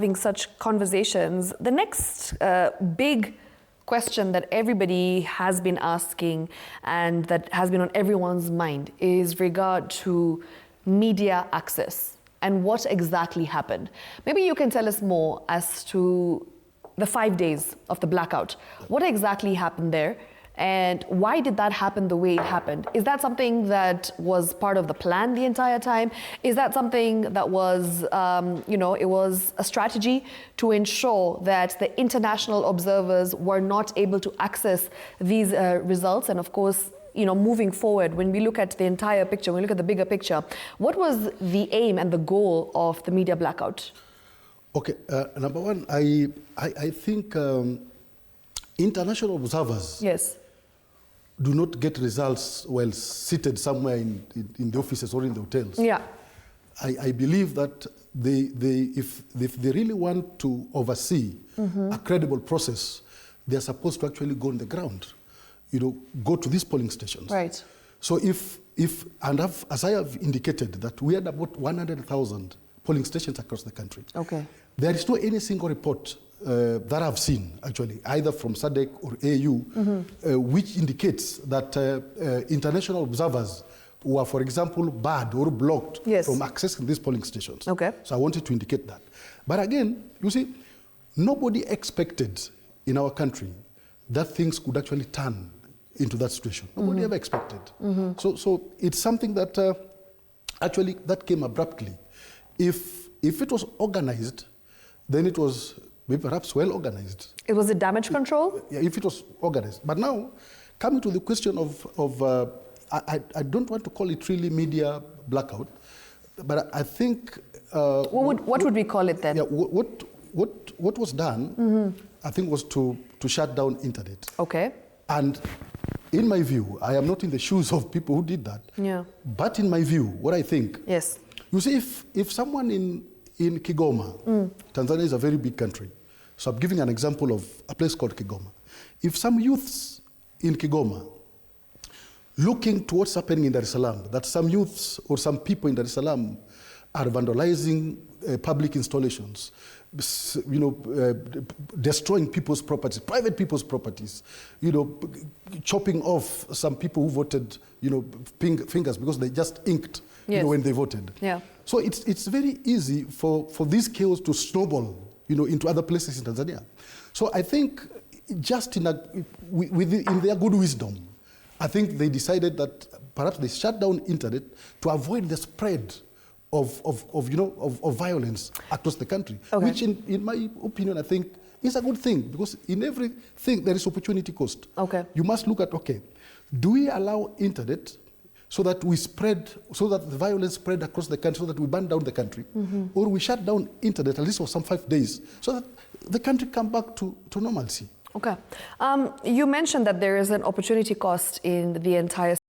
having such conversations, the next big question that everybody has been asking and that has been on everyone's mind is regard to media access and what exactly happened. Maybe you can tell us more as to the 5 days of the blackout. What exactly happened there? And why did that happen the way it happened? Is that something that was part of the plan the entire time? Is that something that was, it was a strategy to ensure that the international observers were not able to access these results? And of course, moving forward, when we look at the entire picture, when we look at the bigger picture, what was the aim and the goal of the media blackout? Okay, number one, I think international observers do not get results while seated somewhere in the offices or in the hotels. Yeah. I believe that if they really want to oversee a credible process, they're supposed to actually go on the ground, go to these polling stations. Right. So as I have indicated, that we had about 100,000 polling stations across the country. Okay. There is no any single report that I've seen, actually, either from SADC or AU, which indicates that international observers were, for example, barred or blocked from accessing these polling stations. Okay. So I wanted to indicate that. But again, you see, nobody expected in our country that things could actually turn into that situation. Nobody ever expected. So it's something that actually that came abruptly. If it was organized, then it was perhaps well organized. It was a damage control? Yeah, if it was organized. But now, coming to the question of I don't want to call it really media blackout, but I think... what would we call it then? Yeah, what was done, I think, was to shut down internet. Okay. And in my view, I am not in the shoes of people who did that. Yeah. But in my view, what I think... Yes. You see, if someone in Kigoma, Tanzania is a very big country, so I'm giving an example of a place called Kigoma. If some youths in Kigoma, looking to what's happening in Dar es Salaam, that some youths or some people in Dar es Salaam are vandalizing public installations, destroying people's properties, private people's properties, chopping off some people who voted, fingers because they just inked, when they voted. Yeah. So it's very easy for these chaos to snowball, into other places in Tanzania. So I think just in their good wisdom, I think they decided that perhaps they shut down internet to avoid the spread of violence across the country, which in my opinion, I think is a good thing, because in everything there is opportunity cost. Okay. You must look at, do we allow internet so that the violence spread across the country, so that we burn down the country, or we shut down internet at least for some 5 days, so that the country come back to normalcy. Okay. You mentioned that there is an opportunity cost in the entire